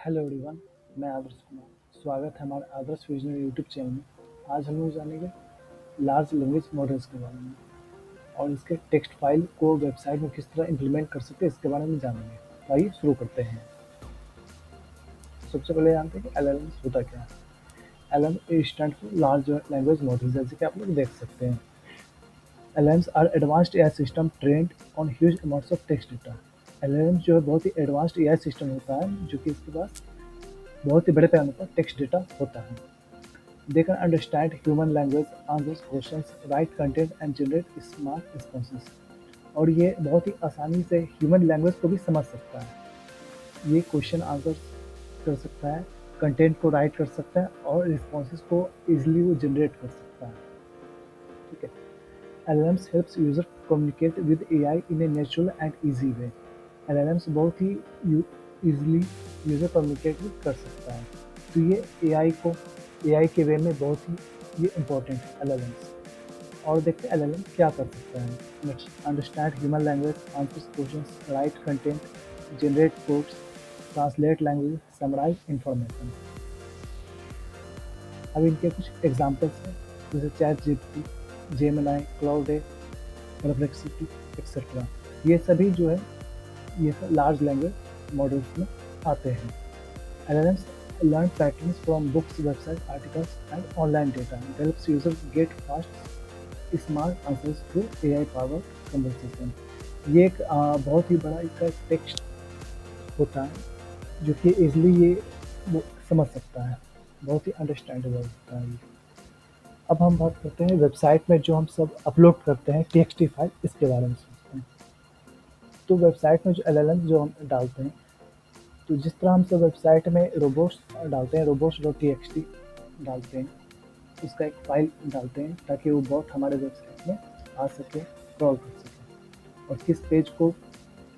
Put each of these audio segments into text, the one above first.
Hello everyone, मैं आदर्श कुमार। स्वागत है हमारे आदर्श विजनरी यूट्यूब चैनल में। आज हम लोग जानेंगे लार्ज लैंग्वेज मॉडल्स के बारे में और इसके टेक्स्ट फाइल को वेबसाइट में किस तरह इंप्लीमेंट कर सकते हैं इसके बारे में जानेंगे। तो आइए शुरू करते हैं। सबसे पहले जानते हैं कि LLMs होता क्या है। LLM stand for large language model, जैसे कि आप लोग देख सकते हैं। LLMs are advanced AI system trained on huge amounts of text data. LLM जो है बहुत ही एडवांस्ड AI सिस्टम होता है जो कि इसके पास बहुत ही बड़े पैमाने पर टेक्स्ट डेटा होता है। They can understand human language, answer questions, write content and generate smart responses. और ये बहुत ही आसानी से ह्यूमन लैंग्वेज को भी समझ सकता है। ये क्वेश्चन आंसर कर सकता है, कंटेंट को राइट कर सकता है और रिस्पॉन्सेज को इजीली वो जनरेट कर सकता है। ठीक है। LLMs helps user communicate with AI in a natural and easy way. LLMs बहुत ही इजीली यूजर कम्युनिकेट कर सकता है। तो ये AI के वे में बहुत ही ये इम्पोर्टेंट है LLMs। और देखते हैं LLM क्या कर सकता है। Understand human language, answers questions, write content, generate codes, translate language, summarise information. अब इनके कुछ एग्जांपल्स हैं, जैसे ChatGPT, Gemini, Claude, Perplexity etcetera. ये सभी जो है ये सब लार्ज लैंग्वेज मॉडल्स में आते हैं। LLMs learn patterns from books, websites, articles, and online data. It helps users get fast, smart answers through AI-powered conversation. ये एक बहुत ही बड़ा इसका टेक्स्ट होता है जो कि इजली ये वो समझ सकता है, बहुत ही अंडरस्टैंडेबल होता है ये। अब हम बात करते हैं वेबसाइट में जो हम सब अपलोड करते हैं TXT फाइल, इसके बारे में सोचते हैं। तो वेबसाइट में जो LLM जो हम डालते हैं, तो जिस तरह हम सब वेबसाइट में रोबोट्स डालते हैं, robots.txt डालते हैं, उसका एक फाइल डालते हैं ताकि वो बॉट हमारे वेबसाइट में आ सके, क्रॉल कर सके। और किस पेज को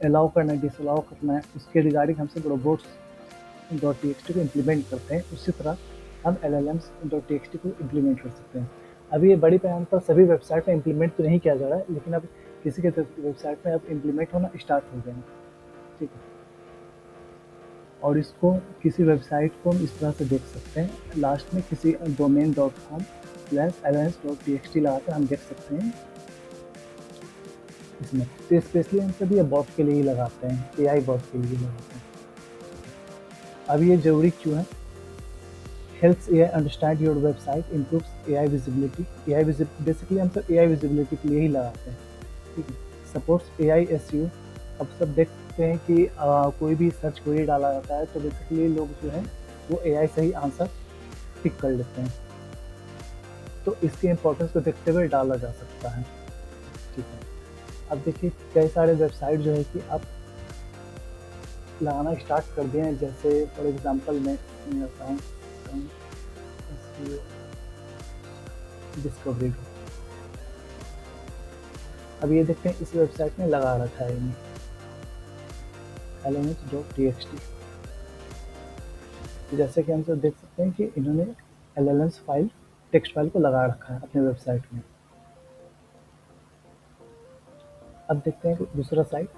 अलाउ करना है, डिसअलाउ करना है, उसके रिगार्डिंग हम सब robots.txt को इम्प्लीमेंट करते हैं। उसी तरह हम LLMs.txt को इम्प्लीमेंट कर सकते हैं। अभी ये बड़ी पैमाने पर सभी वेबसाइट में इम्प्लीमेंट तो नहीं किया जा रहा है, लेकिन अब किसी के वेबसाइट में अब इम्प्लीमेंट होना स्टार्ट हो गए हैं। ठीक है। और इसको किसी वेबसाइट को हम इस तरह से देख सकते हैं। लास्ट में किसी domain.com/llms.txt लगाकर हम देख सकते हैं इसमें। तो स्पेशली हम सब ये बॉट के लिए ही लगाते हैं, AI बॉट के लिए लगाते हैं। अब ये ज़रूरी क्यों है? Helps AI understand your website, improves AI visibility. Basically हम सब AI विजिबिलिटी के लिए ही लगाते हैं। ठीक है। Supports AI SEO। अब सब देखते हैं कि कोई भी सर्च क्वेरी डाला जाता है तो बेसिकली लोग जो है वो AI से ही आंसर पिक कर लेते हैं, तो इसकी इम्पोर्टेंस को देखते हुए डाला जा सकता है। ठीक है। अब देखिए कई सारे वेबसाइट जो है कि आप लगाना स्टार्ट कर दिए हैं, जैसे फॉर एग्जांपल मैं डिस्कवरी। अब ये देखते हैं इस वेबसाइट में लगा रखा है इन्हें LLMs.txt। तो जैसे कि हम सब देख सकते हैं कि इन्होंने LLMs फाइल, टेक्स्ट फाइल को लगा रखा है अपने वेबसाइट में। अब देखते हैं दूसरा साइट।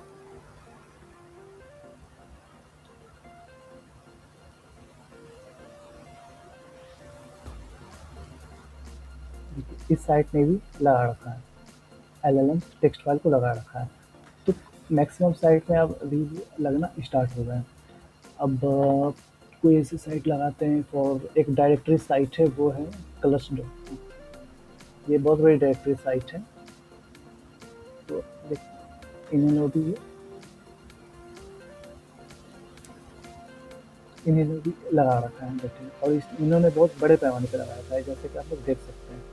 इस साइट ने भी लगा रखा है, LLM टेक्स्ट फाइल को लगा रखा है। तो मैक्सिमम साइट में अब अभी लगना स्टार्ट हो गया है। अब कोई ऐसी साइट लगाते हैं फॉर एक डायरेक्टरी साइट है, वो है colors.com। ये बहुत बड़ी डायरेक्टरी साइट है। तो इन्होंने भी लगा रखा है देखिए, और इन्होंने बहुत बड़े पैमाने पर लगा रखा है, जैसे कि आप लोग देख सकते हैं।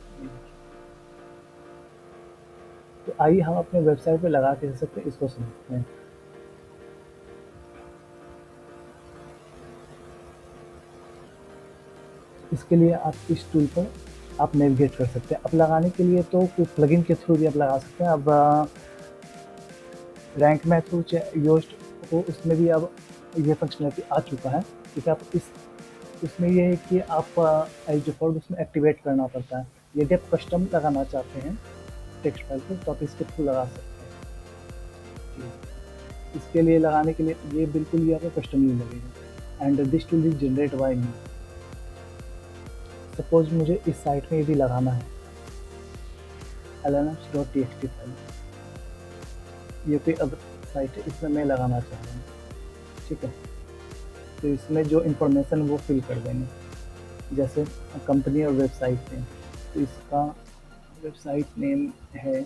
तो आइए हम अपने वेबसाइट पे लगा के सकते हैं, इसको समझते हैं। इसके लिए आप इस टूल पर आप नेविगेट कर सकते हैं। अब लगाने के लिए तो कोई प्लगइन के थ्रू भी आप लगा सकते हैं। अब रैंक में थ्रू योस्ट हो, उसमें भी अब ये फंक्शनलिटी आ चुका है। ठीक है। आप इसमें ये है कि आप एज डिफ़ॉल्ट उसमें एक्टिवेट करना पड़ता है। यदि आप कस्टम लगाना चाहते हैं टेक्स्ट फाइल को, तो आप इसके थ्रू लगा सकते हैं। इसके लिए लगाने के लिए ये बिल्कुल ही आपको कस्टम ही लगेगा। And this tool is generate by me. Suppose मुझे इस साइट में यदि लगाना है lnx.txt फाइल, ये कोई अदर साइट है, इसमें मैं लगाना चाह रहा हूँ, ठीक है। तो इसमें जो इन्फॉर्मेशन वो फिल कर देंगे, जैसे कंपनी और वेबसाइट नेम, तो इसका वेबसाइट नेम है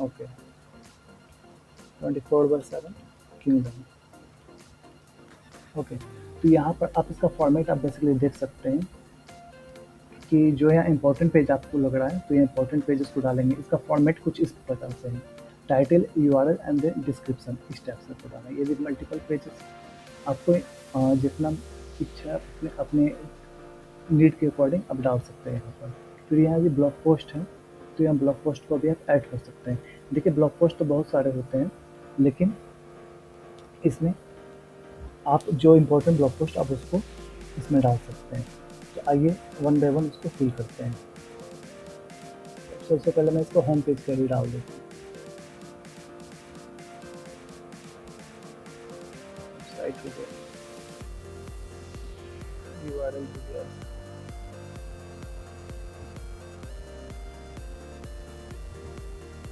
ओके 24/7 किंगडम। ओके, तो यहाँ पर आप इसका फॉर्मेट आप बेसिकली देख सकते हैं कि जो यहाँ इंपॉर्टेंट पेज आपको लग रहा है, तो ये इंपॉर्टेंट पेजेस को डालेंगे। इसका फॉर्मेट कुछ इस प्रकार से है, title, URL and then description, इस टाइप से डालना है। ये भी मल्टीपल पेजेस आपको जितना इच्छा है अपने अपने नीड के अकॉर्डिंग आप डाल सकते हैं यहाँ पर। फिर यहाँ ये ब्लॉग पोस्ट है, तो यहाँ ब्लॉग पोस्ट को भी आप ऐड कर सकते हैं। देखिए ब्लॉग पोस्ट तो बहुत सारे होते हैं, लेकिन इसमें आप जो इम्पोर्टेंट ब्लॉग पोस्ट आप उसको इसमें डाल सकते हैं। तो आइए वन बाय वन उसको फिल करते हैं। सबसे पहले मैं इसको होम पेज पर ही डाल देता हूँ। साइट हो गया, यूआरएल हो गया,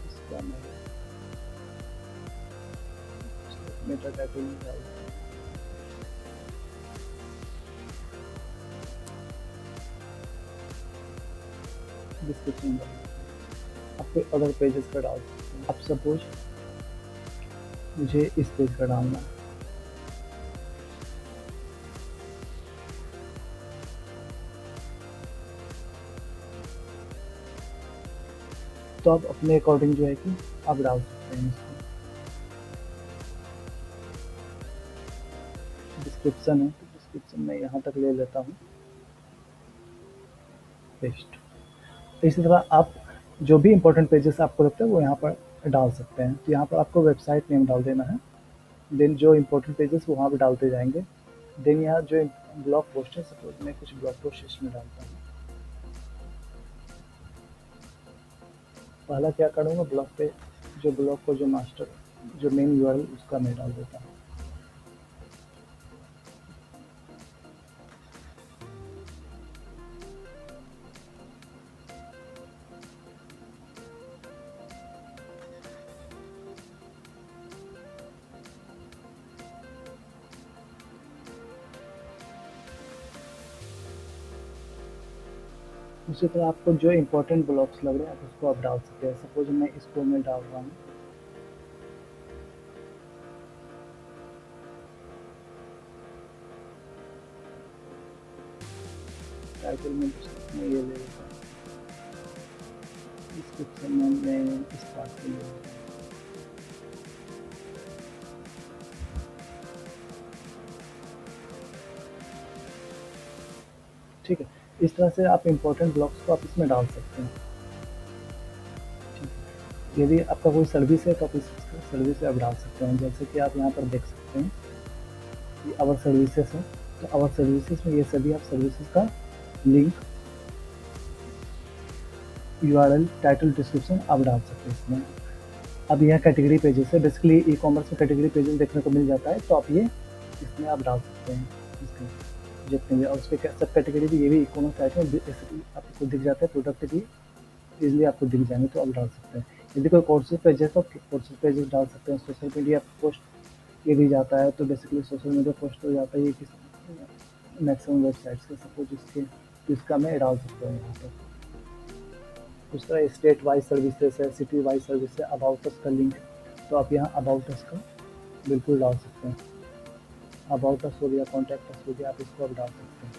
इसका मैं मेटा टाइटल डाल देता हूँ। डिस्क्रिप्शन डाल देता हूँ। आप कोई अदर पेजेस का डाल सकते हैं। अब सपोज मुझे इस पेज का डालना है, तो आप अपने अकॉर्डिंग जो है कि आप डाल सकते हैं इसको। डिस्क्रिप्शन है, तो डिस्क्रिप्शन में यहाँ तक ले लेता हूँ, पेस्ट। इसी तरह आप जो भी इम्पोर्टेंट पेजेस आपको लगता है वो यहाँ पर डाल सकते हैं। तो यहाँ पर आपको वेबसाइट नेम डाल देना है, देन जो इम्पोर्टेंट पेजेस वहाँ पर डालते जाएंगे। देन यहाँ जो ब्लॉग पोस्ट है, सपोज मैं कुछ ब्लॉग पोस्ट इसमें डालता हूँ। पहला क्या करूँगा, ब्लॉग पे जो ब्लॉग को जो मास्टर जो मेन यूआरएल उसका मैं डाल देता हूँ। उसी तरह आपको जो इम्पोर्टेंट ब्लॉग्स लग रहे हैं आप उसको आप डाल सकते हैं। सपोज मैं इसको मैं डाल रहा हूँ, टाइटल में मैं ये ले लेता हूँ, डिस्क्रिप्शन में मैं इस पार्ट को ले लेता हूँ। ठीक है, इस तरह से आप इम्पोर्टेंट ब्लॉग्स को आप इसमें डाल सकते हैं। यदि आपका कोई सर्विस है तो आप इस सर्विस से आप डाल सकते हैं। जैसे कि आप यहाँ पर देख सकते हैं कि आवर सर्विसेज है, तो आवर सर्विसेज में ये सभी आप सर्विसेज का लिंक, यूआरएल, टाइटल, डिस्क्रिप्शन आप डाल सकते हैं इसमें। अब यह कैटेगरी पेजेस है, बेसिकली ई कॉमर्स में कैटेगरी पेजेस देखने को मिल जाता है, तो आप ये इसमें आप डाल सकते हैं इसके जितने भी। और उसके सब कैटेगरी भी ये भी ई कॉमर्स साइट में आपको दिख जाता है, प्रोडक्ट भी इजीली आपको दिख जाएंगे, तो आप डाल सकते हैं। यदि कोई कोर्सेज पेजेस तो कोर्सेज पेजेस डाल सकते हैं। सोशल मीडिया पोस्ट ये भी जाता है, तो बेसिकली सोशल मीडिया पोस्ट हो जाता है ये किस मैक्सिमम वेबसाइट्स के, सपोज इसके, तो इसका मैं डाल सकता हूँ यहाँ पर। उस तरह स्टेट वाइज सर्विसेज है, सिटी वाइज सर्विस है, अबाउट अस का लिंक, तो आप यहाँ अबाउट अस का बिल्कुल डाल सकते हैं। अबाउट अस हो गया, कॉन्टैक्ट अस हो गया, आप इसको आप डाल सकते हैं।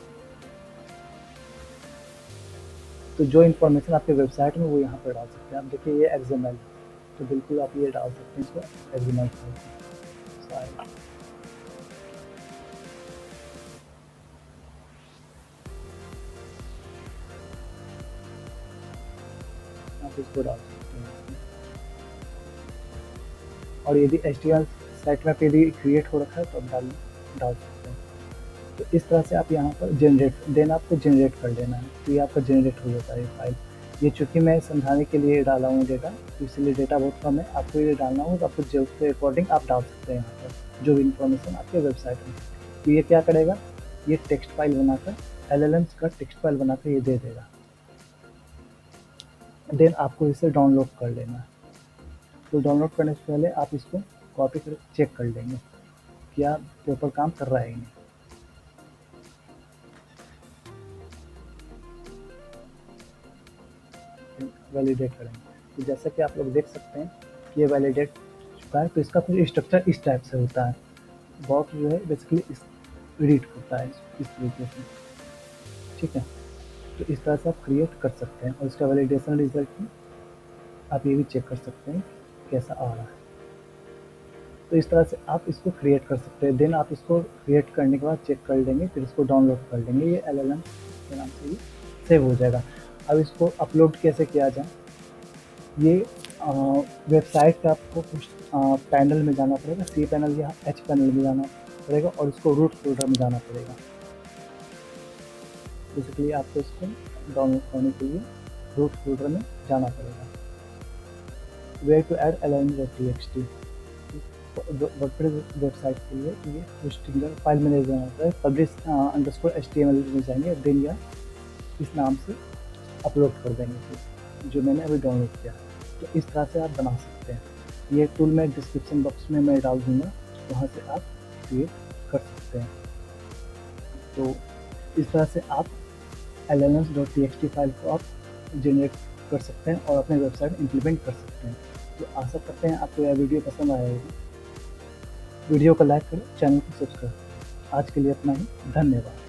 तो जो इन्फॉर्मेशन आपके वेबसाइट में वो यहाँ पर डाल सकते हैं। आप देखिए ये एक्सएमएल, तो बिल्कुल आप ये डाल सकते हैं इसको एक्सएमएल फाइल। आप इसको डाल सकते हैं। और यदि HTML साइट में यदि क्रिएट हो रखा है तो आप डाल सकते हैं। तो इस तरह से आप यहाँ पर जनरेट, देन आपको जनरेट कर देना है, तो ये आपका जनरेट हो जाता है फाइल। ये चूँकि मैं समझाने के लिए डाला हूँ डेटा, तो इसलिए डेटा बहुत कम है। आपको ये डालना हो तो आपको ज़रूरत के अकॉर्डिंग आप डाल सकते हैं यहाँ पर, जो भी इन्फॉर्मेशन आपके वेबसाइट में। तो ये क्या करेगा, ये टेक्स्ट फाइल बनाकर एलएलएम्स का टेक्स्ट फाइल बनाकर ये दे देगा। देन आपको इसे डाउनलोड कर लेना है। तो डाउनलोड करने से पहले आप इसको कॉपी कर चेक कर लेंगे, क्या प्रॉपर काम कर रहा है या नहीं। वैलिडेट करेंगे, तो जैसा कि आप लोग देख सकते हैं कि ये वैलिडेट चुका है। तो इसका कुछ स्ट्रक्चर इस टाइप से होता है। बॉक्स जो है बेसिकली इस रीड होता है इस तरीके से, ठीक है। तो इस तरह से आप क्रिएट कर सकते हैं और इसका वैलिडेशन रिजल्ट में आप ये भी चेक कर सकते हैं कैसा आ रहा है। तो इस तरह से आप इसको क्रिएट कर सकते हैं। देन आप इसको क्रिएट करने के बाद चेक कर लेंगे, फिर इसको डाउनलोड कर लेंगे। ये एलएलएम के नाम से ये सेव हो जाएगा। अब इसको अपलोड कैसे किया जाए, ये वेबसाइट पे आपको कुछ पैनल में जाना पड़ेगा, सी पैनल या एच पैनल में जाना पड़ेगा और इसको रूट फोल्डर में जाना पड़ेगा। बेसिकली आपको इसको डाउनलोड करने के लिए रूट फोल्डर में जाना पड़ेगा। Where to add lm.txt WordPress website के लिए ये होस्टिंग फाइल मैनेजर जाना होता है। पब्लिश अंडरस्कोर HTML में जाएंगे, देन या इस नाम से अपलोड कर देंगे फिर, जो मैंने अभी डाउनलोड किया। तो इस तरह से आप बना सकते हैं। ये टूल मैं डिस्क्रिप्शन बॉक्स में मैं डाल दूँगा, वहाँ से आप क्रिएट कर सकते हैं। तो इस तरह से आप llms.txt फाइल को आप जनरेट कर सकते हैं और अपने वेबसाइट इम्प्लीमेंट कर सकते हैं। तो आशा करते हैं आपको यह वीडियो पसंद आया होगी। वीडियो को लाइक करें, चैनल को सब्सक्राइब करें। आज के लिए इतना ही, धन्यवाद।